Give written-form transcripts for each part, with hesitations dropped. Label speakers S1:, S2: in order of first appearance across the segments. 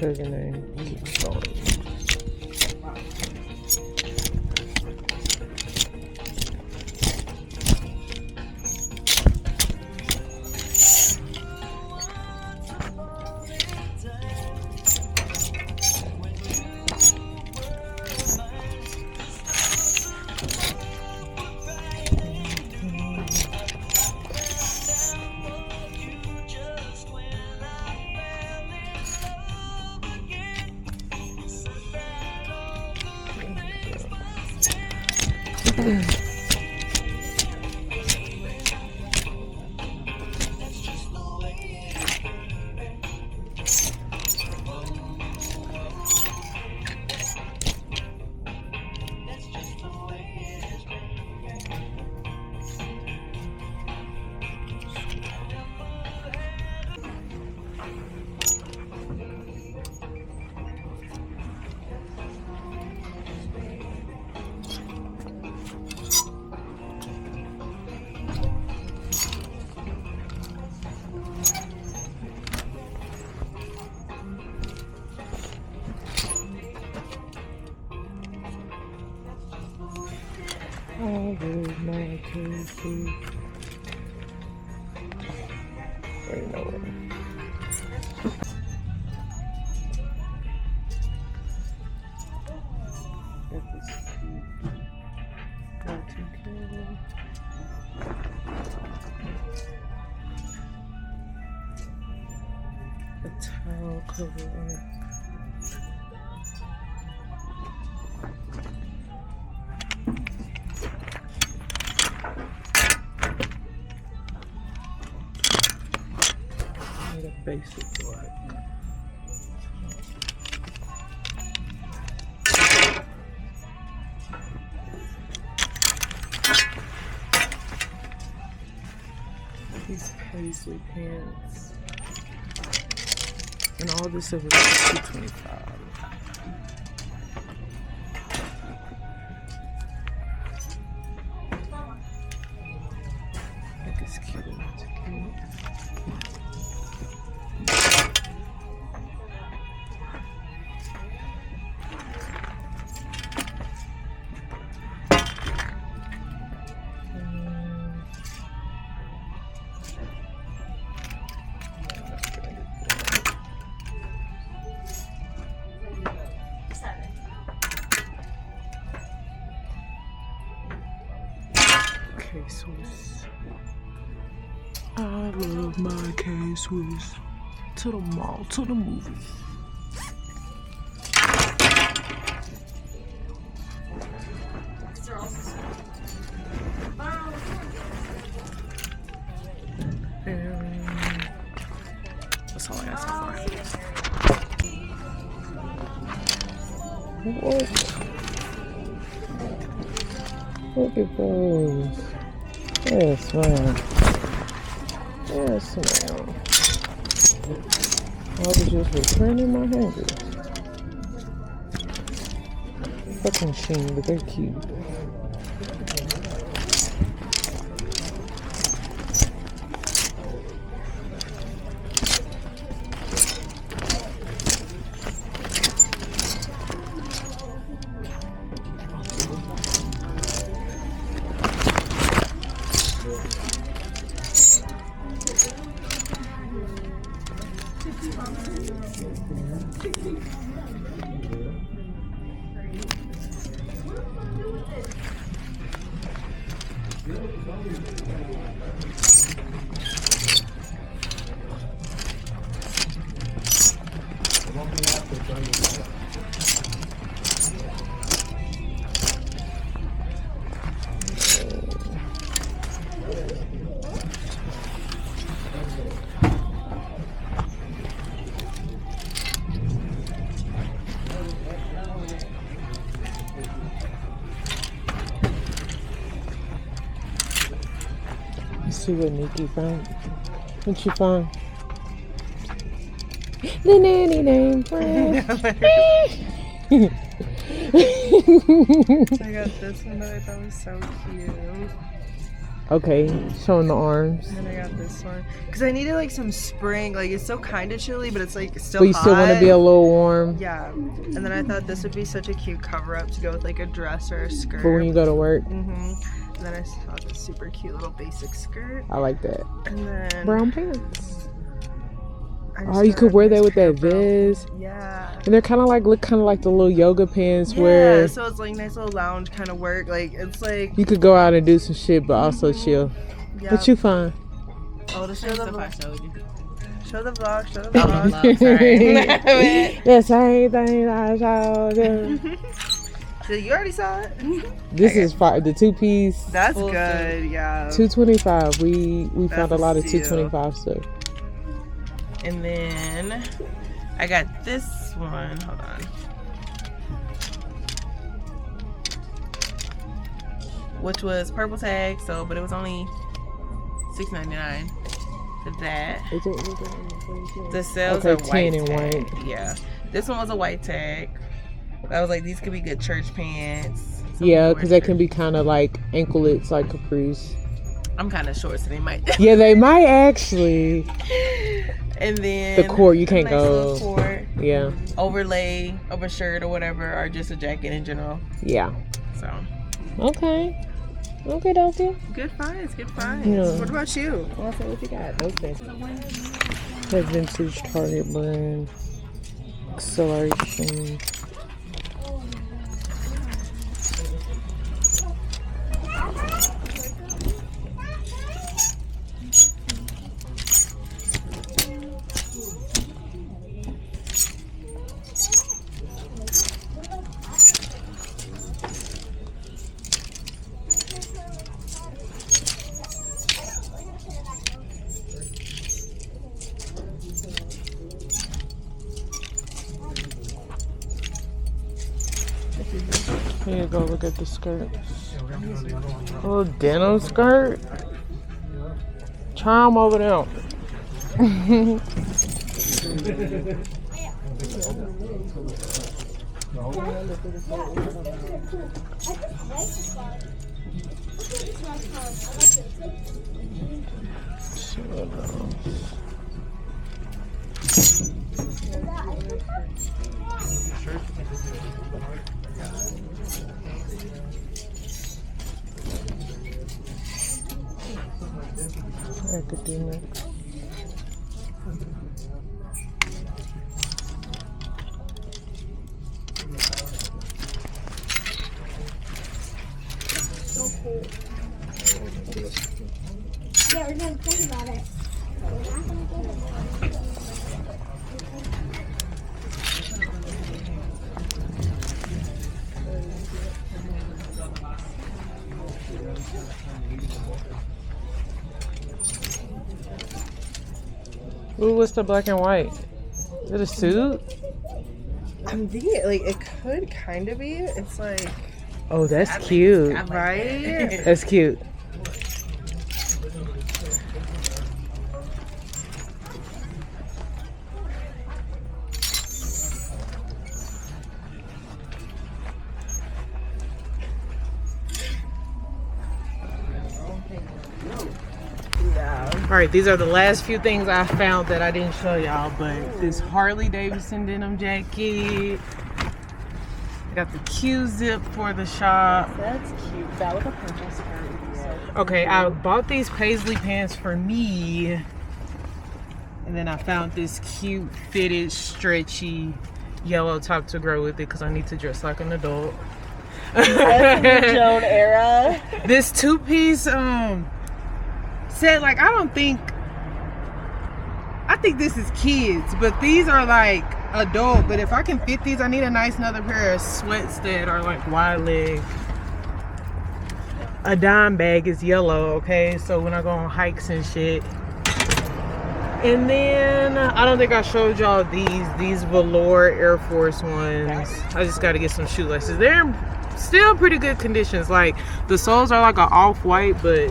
S1: cousin name keeps going. I will my cases. Wait, no way. That is cute. Cotton candy. A towel cover. Basic like these paisley pants, and all this stuff is like $2.25. I think it's cute. It's cute. K-Swiss. I love my K-Swiss. To the mall, to the movies. And that's all I got so far. What? Look at those. Yes, ma'am. Yes, ma'am. I was just returning my hangers. Fucking sheen, but they're cute. See what Nikki found. What'd she find? The nanny named friend.
S2: I got this one that I thought was so cute. Okay, showing the arms.
S1: And then I got this one because I needed like some spring. Like it's still kind of chilly, but it's like still
S2: But you
S1: hot.
S2: still want to be a little warm.
S1: Yeah. And then I thought this would be such a cute cover up to go with like a dress or a skirt.
S2: For when you go to work.
S1: And then I saw this super cute little basic skirt.
S2: I like that.
S1: And then
S2: Brown pants.
S1: I
S2: Oh, you could wear that with that vest.
S1: Yeah.
S2: And they're kind of like, look kind of like the little yoga pants
S1: Yeah,
S2: where
S1: so it's like nice little lounge kind of work. Like it's like
S2: you could go out and do some shit, but also chill.
S1: yeah.
S2: But you fine.
S1: Oh, to show the
S3: Stuff I showed you.
S1: show the vlog, show the
S3: Oh,
S1: vlog.
S3: love, sorry.
S2: The same thing I showed you.
S1: So you already saw it?
S2: This is fire. The 2-piece.
S1: That's
S3: Full
S1: good, yeah.
S2: $225. We found a
S1: That's
S2: lot
S1: a
S2: of
S1: steal.
S2: $225 stuff.
S3: And then I got this one. Hold on. Which was purple tag, but it was only $6.99 for that. The sales
S2: Okay,
S3: are white
S2: 10 and
S3: tag.
S2: white.
S3: Yeah. This one was a white tag. I was like, these could be good church pants. Some
S2: Yeah,
S3: people
S2: because
S3: wear
S2: they can be kind of like anklets, like capris.
S3: I'm kind of short, so they might.
S2: Yeah, they might actually.
S3: And then
S2: The cord, you
S3: a
S2: can't
S3: nice
S2: go.
S3: little cord,
S2: Yeah,
S3: overlay of a shirt or whatever, or just a jacket in general.
S2: yeah.
S3: So
S2: Okay. Okay, dokie.
S1: Good finds, good finds.
S2: Yeah.
S1: What about you?
S2: What you got? Those things. That vintage Target brand. Acceleration. Here you go, look at the skirt. A little denim skirt. Try them over there. Academic.
S4: Yeah, we're gonna think about it. We're not gonna get it.
S2: Ooh, what's the black and white? Is it a suit?
S1: I'm thinking like it could kind of be. It's like
S2: Oh, that's cute.
S1: right.
S2: That's cute. All right, these are the last few things I found that I didn't show y'all, but this Harley Davidson denim jacket. I got the Q-zip for the shop.
S1: That's cute. That with a purple skirt.
S2: Okay, I bought these paisley pants for me. And then I found this cute, fitted, stretchy yellow top to grow with it because I need to dress like an adult.
S1: That's in the Joan era.
S2: This two-piece set, like, I think this is kids, but these are like adult. But if I can fit these, I need a nice another pair of sweats that are like wide leg. A dime bag is yellow, okay? So when I go on hikes and shit. And then I don't think I showed y'all these velour Air Force ones. I just got to get some shoelaces. They're still pretty good conditions. Like the soles are like an off-white, but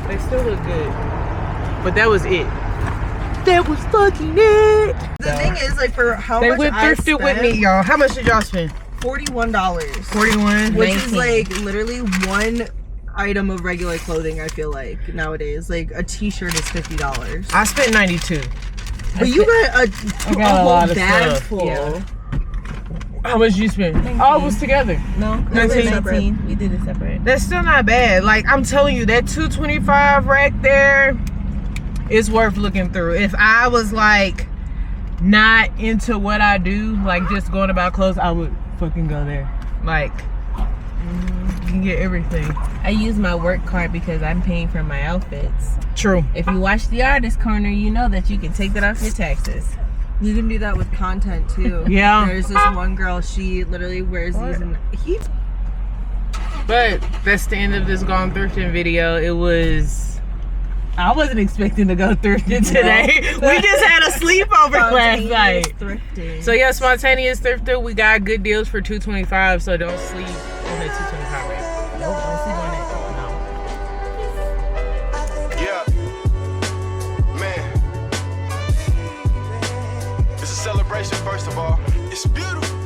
S2: they still look good. But that was it. That was fucking it.
S1: The thing is, like, for how
S2: They
S1: much
S2: went
S1: I
S2: thrifted with
S1: spent,
S2: me, y'all. How much did y'all spend?
S1: $41,
S2: 41.
S1: which is like literally one
S3: item of regular clothing, I feel like, nowadays. Like, a t-shirt is $50.
S2: I spent 92.
S3: But you got a whole
S2: lot of
S3: bag
S2: stuff.
S3: full.
S2: Yeah. How much you spend? Oh, it was together.
S3: No,
S2: 19.
S3: We did it separate.
S2: That's still not bad. Like, I'm telling you, that $225 rack there is worth looking through. If I was like not into what I do, like just going about clothes, I would fucking go there. Like, you can get everything.
S3: I use my work card because I'm paying for my outfits.
S2: True.
S3: If you watch the artist corner, you know that you can take that off your taxes. You can do that with content too.
S2: Yeah.
S3: There's this one girl, she literally wears these and
S2: But that's the end of this Gone Thrifting video. I wasn't expecting to go thrifting today. We just had a sleepover last night.
S3: Thrifting.
S2: So yeah, spontaneous thrifting. We got good deals for $225, so don't sleep on that $225 rate.
S3: Nope, don't sleep on it.
S2: No.
S5: Yeah, man, it's a celebration. First of all, it's beautiful.